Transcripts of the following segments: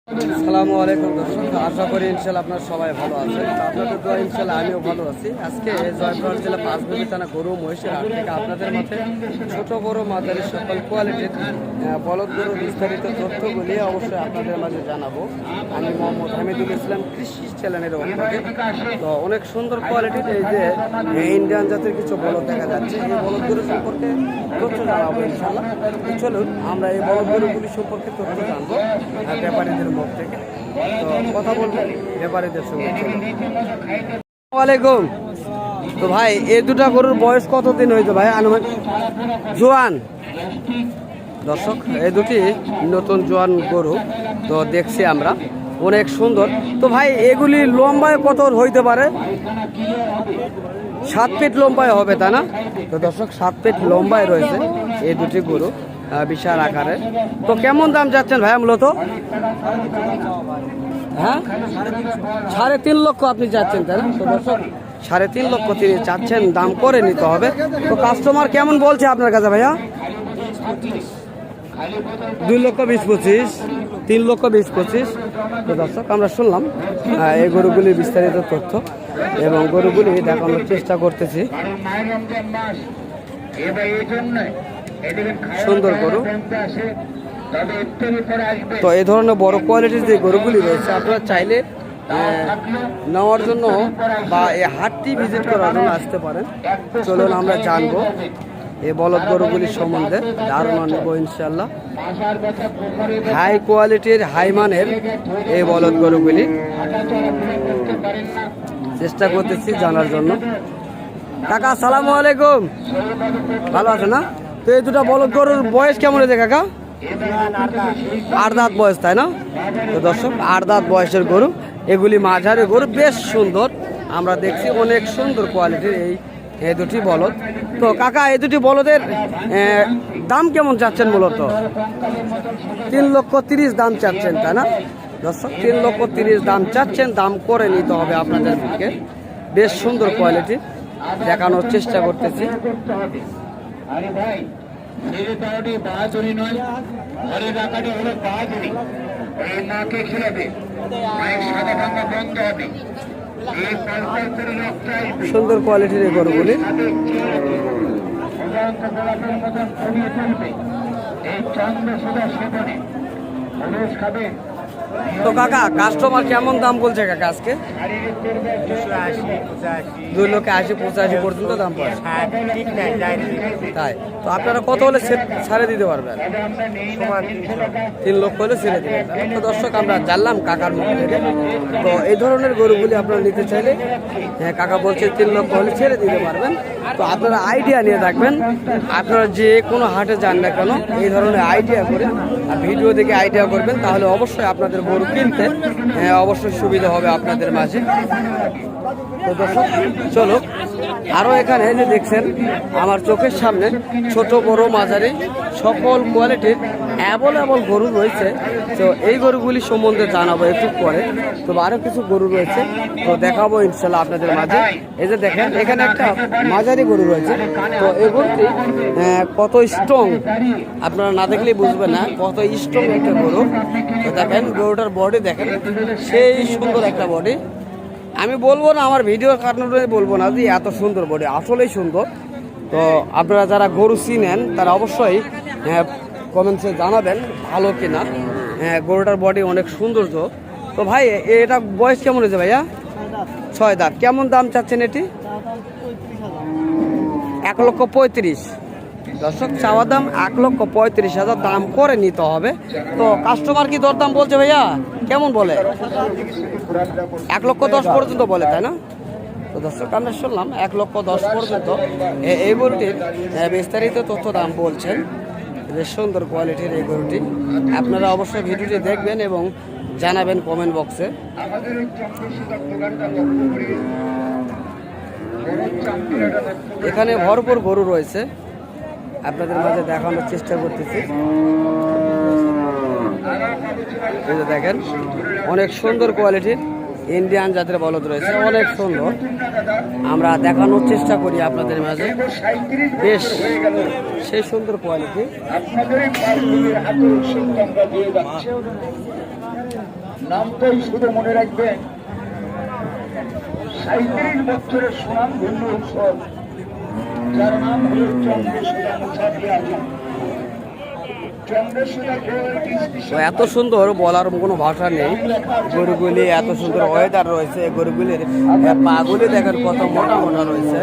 আসসালামু আলাইকুম দর্শক, আশা করি ইনশাল্লাহ আপনার সবাই ভালো আছেন। আপনাদের দোয়া ইনশাল্লাহ আমিও ভালো আছি। আজকে জয়পুরহাট জেলা পাঁচবিবি থানা গরু মহিষের হাট থেকে আপনাদের মাঝে ছোট বড় মাঝারি সকল কোয়ালিটির বলদ গরু বিস্তারিত তথ্যগুলি অবশ্যই আপনাদের মাঝে জানাবো। আমি মোহাম্মদ হামিদুল ইসলাম, কৃষি চ্যানেলের অন্তর্গত। তো অনেক সুন্দর কোয়ালিটির এই যে ইন্ডিয়ান জাতের কিছু বলদ দেখা যাচ্ছে, এই বলদ গরু সম্পর্কে তথ্য জানাবো ইনশাল্লাহ। চলুন আমরা এই বলদ গরুগুলি সম্পর্কে তথ্য জানবো ব্যাপারীদের মুখ থেকে। তো কথা বলবো ব্যাপারীদের সঙ্গে। ওয়ালাইকুম। তো ভাই এই দুটা গরুর বয়স কতদিন হয়েছে ভাই? আনুমানিক জোয়ান দর্শক, এই দুটি নতুন জোয়ান গরু। তো দেখছি আমরা অনেক সুন্দর। তো ভাই এগুলি লম্বায় কত হইতে পারে? 7 ফিট লম্বায় হবে, তাই না? তো দর্শক 7 ফিট লম্বায় রয়েছে এই দুটি গরু, বিশাল আকারে। তো কেমন দাম যাচ্ছেন ভাইয়া মূলত? হ্যাঁ, 3.5 লক্ষ আপনি যাচ্ছেন, তাই না? তো দর্শক 3.5 লক্ষ তিনি চাচ্ছেন, দাম করে নিতে হবে। তো কাস্টমার কেমন বলছে আপনার কাছে ভাইয়া? 2 লক্ষ 20-25, 3 লক্ষ 20-25। তো দর্শক আমরা শুনলাম এই গরুগুলির বিস্তারিত তথ্য এবং গরুগুলি দেখানোর চেষ্টা করতেছি। সুন্দর গরু। তো এই ধরনের বড় কোয়ালিটির যে গরুগুলি রয়েছে, আপনারা চাইলে নেওয়ার জন্য বা এই হাটটি ভিজিট করার জন্য আসতে পারেন। চলুন আমরা জানবো এই বলদ গরুগুলির সম্বন্ধে, ধারণা নেব ইনশাল্লাহ। হাই কোয়ালিটির হাই মানের এই বলদ গরুগুলি চেষ্টা করতেছি জানার জন্য। কাকা আসসালামু আলাইকুম, ভালো আছে না? তো এই দুটা বলদ গরুর বয়স কেমন হয়েছে কাকা? 8 দাঁত বয়স, তাই না? তো দর্শক 8 দাঁত বয়সের গরু, এগুলি মাঝারি গরু, বেশ সুন্দর। আমরা দেখছি অনেক সুন্দর কোয়ালিটির এই দুটি বলদ। তো কাকা এই দুটি বলদের দাম কেমন চাচ্ছেন মূলত? 3 লক্ষ 30 দাম চাচ্ছেন, তাই না? দর্শক 3 লক্ষ 30 দাম চাচ্ছেন, দাম করে নিতে হবে আপনাদেরকে। বেশ সুন্দর কোয়ালিটি, দেখানোর চেষ্টা করতেছি। সুন্দর কোয়ালিটির এই গরুগুলি। তো কাকা কাস্টমার কেমন দাম বলছে কাকা আজকে? 2 লক্ষ 80-85 পর্যন্ত দাম পাচ্ছে, তাই? তো আপনারা কত হলে ছাড়ে দিতে পারবেন? 3 লক্ষ হলে ছেড়ে দিবেন। তো দর্শক আমরা জানলাম কাকার মুখ থেকে। তো এই ধরনের গরুগুলি আপনারা নিতে চাইলে কাকা বলছে 3 লক্ষ হলে ছেড়ে দিতে পারবেন। তো আপনারা আইডিয়া নিয়ে রাখবেন, আপনারা যে কোনো হাটে যান না কেন এই ধরনের আইডিয়া করে আর ভিডিও দেখে আইডিয়া করবেন, তাহলে অবশ্যই আপনাদের গরু কিনতে অবশ্যই সুবিধা হবে আপনাদের মাঝে। তো দর্শক চলো আরও এখানে যে দেখছেন আমার চোখের সামনে ছোট বড় মাঝারি সকল কোয়ালিটির অ্যাভেলেবল গরু রয়েছে। তো এই গরুগুলি সম্বন্ধে জানাবো একটু পরে। তো আরও কিছু গরু রয়েছে, তো দেখাবো ইনশাল্লাহ আপনাদের মাঝে। এই যে দেখেন এখানে একটা মাঝারি গরু রয়েছে। তো এই গরুটি কত স্ট্রং আপনারা না দেখলেই বুঝবেন না কত স্ট্রং একটা গরু। তো দেখেন গরুটার বডি দেখেন, সেই সুন্দর একটা বডি। আমি বলবো না, আমার ভিডিও কারণে বলবো না যে এত সুন্দর বডি, আসলেই সুন্দর। তো আপনারা যারা গরু চিনেন তারা অবশ্যই কমেন্টসে জানাবেন ভালো কিনা। গরুটার বডি অনেক সৌন্দর্য। তো ভাই এটা বয়স কেমন হয়েছে ভাইয়া? 6 দাঁত। কেমন দাম চাচ্ছেন এটি? 1 লক্ষ 35। দর্শক চাওয়া দাম 1 লক্ষ 35,000, দাম করে নিতে হবে। তো কাস্টমার কি দরদাম বলছে ভাইয়া? কেমন বলে? 1 লক্ষ 10 পর্যন্ত বলে, তাই না? তো দর্শক আমরা শুনলাম 1 লক্ষ 10 পর্যন্ত এই গরুটির বিস্তারিত তথ্য দাম বলছেন। বেশ সুন্দর কোয়ালিটির এই গরুটি। আপনারা অবশ্যই ভিডিওটি দেখবেন এবং জানাবেন কমেন্ট বক্সে। এখানে ভরপুর গরু রয়েছে, আপনাদের মাঝে দেখানোর চেষ্টা করতেছি। এই যে দেখেন অনেক সুন্দর কোয়ালিটির ইন্ডিয়ান জাতের বলদ রয়েছে, অনেক সুন্দর। আমরা দেখানোর চেষ্টা করি আপনাদের মাঝে। বেশ সেই সুন্দর কোয়ালিটি। নামটাই শুধু মনে রাখবেন, 37 বছরের সুনাম ধন্য উৎসব, যার নাম হল চন্দ্রসূড়া মুসাফির আজম। তো এত সুন্দর বলার কোনো ভাষা নেই। গরুগুলি এত সুন্দর ওয়েদার রয়েছে, গরুগুলির পাগুলি দেখেন কত মোটা মোটা রয়েছে,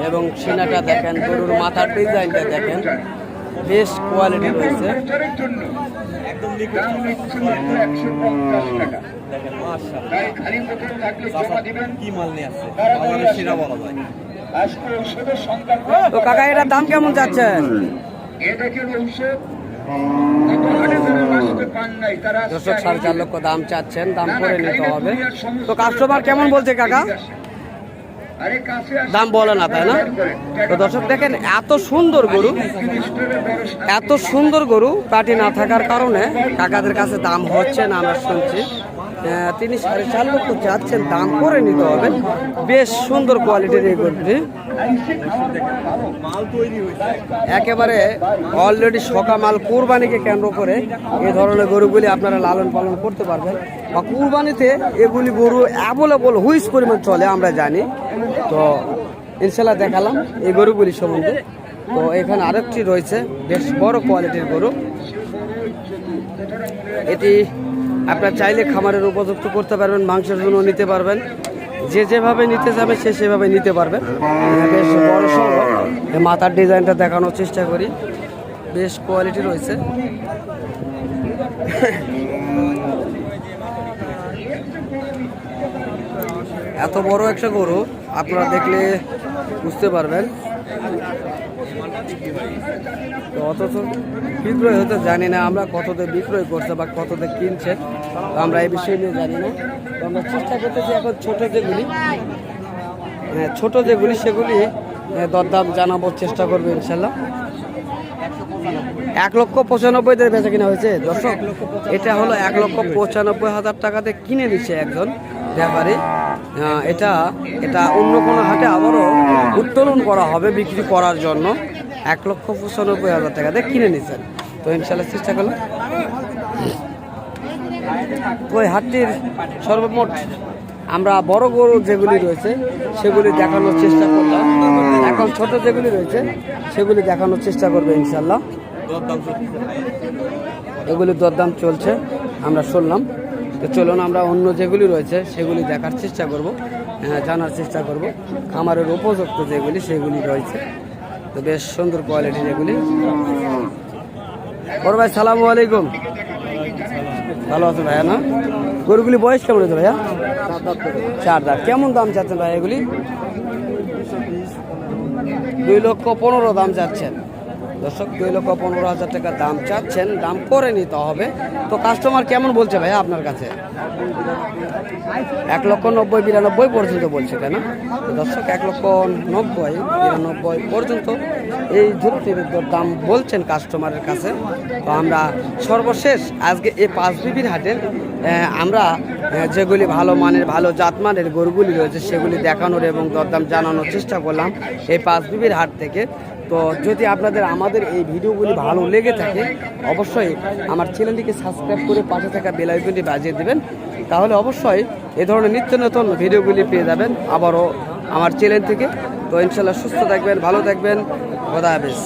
এবং সিনাটা দেখেন, গরুর মাথার ডিজাইনটা দেখেন, বেশ কোয়ালিটি রয়েছে। তো কাকা এটার দাম কেমন যাচ্ছেন? দর্শক 4.5 লক্ষ দাম চাচ্ছেন, দাম করে নিতে হবে। তো কাস্টমার কেমন বলছে কাকা? দাম বলে না, তাই না? তো দর্শক দেখেন এত সুন্দর গরু, এত সুন্দর গরু পাটি না থাকার কারণে কাকাদের কাছে দাম হচ্ছে না, আমরা শুনছি। তিনি 4.5 লক্ষ চাচ্ছেন, দাম করে নিতে হবে। বেশ সুন্দর কোয়ালিটির এই গরুটি, একেবারে অলরেডি শখা মাল। কুরবানিকে কেন্দ্র করে এই ধরনের গরুগুলি আপনারা লালন পালন করতে পারবেন, বা কুরবানিতে এগুলি গরু অ্যাভেলেবল হুইস পরিমাণ চলে আমরা জানি। তো ইনশাল্লাহ দেখালাম এই গরুগুলি সম্বন্ধে। তো এখানে আরেকটি রয়েছে বেশ বড় কোয়ালিটির গরু, এটি আপনার চাইলে খামারের উপযুক্ত করতে পারবেন, মাংসের জন্য নিতে পারবেন, যে যেভাবে নিতে যাবে সে সেভাবে নিতে পারবে। বেশ বড় সড় মাথার ডিজাইনটা দেখানোর চেষ্টা করি, বেশ কোয়ালিটি রয়েছে। এত বড় একটা গরু আপনারা দেখলে বুঝতে পারবেন। তো অথচ বিক্রয় হতে জানি না আমরা, কততে বিক্রয় করছে বা কততে কিনছে, তো আমরা এই বিষয় নিয়ে জানি না। তো আমরা চেষ্টা করতেছি এখন ছোট যেগুলি সেগুলি দরদাম জানাবোর চেষ্টা করবো ইনশাল্লাহ। 1,95,000 বেচা কিনা হয়েছে দর্শক। এটা হলো 1,95,000 টাকাতে কিনে নিচ্ছে একজন ব্যাপারী। এটা অন্য কোনো হাটে আবারও উত্তোলন করা হবে বিক্রি করার জন্য। 1,95,000 টাকাতে কিনে নিচ্ছেন। তো ইনশাল্লাহ চেষ্টা করলাম ওই হাটটির সর্বমোট আমরা বড় গরু যেগুলি রয়েছে সেগুলি দেখানোর চেষ্টা করলাম। এখন ছোট যেগুলি রয়েছে সেগুলি দেখানোর চেষ্টা করবে ইনশাল্লাহ। এগুলি দরদাম চলছে আমরা শুনলাম। তো চলুন আমরা অন্য যেগুলি রয়েছে সেগুলি দেখার চেষ্টা করব, জানার চেষ্টা করব। খামারের উপযুক্ত যেগুলি সেগুলি রয়েছে, তো বেশ সুন্দর কোয়ালিটি যেগুলি। বড় ভাই সালামু আলাইকুম, ভালো আছে ভাইয়া? না, গরুগুলি বয়স কেমন হয়েছে ভাইয়া? 4 দাঁত। কেমন দাম চাচ্ছেন ভাই এগুলি? 2,15,000 দাম চাচ্ছেন দর্শক। 2,15,000 টাকা দাম চাচ্ছেন, দাম করে নিতে হবে। তো কাস্টমার কেমন বলছে ভাইয়া আপনার কাছে? 1,90,000-92,000 পর্যন্ত বলছে, তাই না? তো দর্শক 1,90,000-92,000 পর্যন্ত এই জোড়াটির দাম বলছেন কাস্টমারের কাছে। তো আমরা সর্বশেষ আজকে এই 5 বিবির হাটের আমরা যেগুলি ভালো মানের, ভালো জাতমানের গরুগুলি রয়েছে সেগুলি দেখানোর এবং দরদাম জানানোর চেষ্টা করলাম এই 5 বিবির হাট থেকে। তো যদি আপনাদের আমাদের এই ভিডিওগুলি ভালো লেগে থাকে অবশ্যই আমার চ্যানেলটিকে সাবস্ক্রাইব করে পাশে থাকা বেল আইকনটি বাজিয়ে দেবেন, তাহলে অবশ্যই এ ধরনের নিত্য নতুন ভিডিওগুলি পেয়ে যাবেন আবারও আমার চ্যানেল থেকে। তো ইনশাল্লাহ সুস্থ থাকবেন, ভালো থাকবেন, খোদা হাফেজ।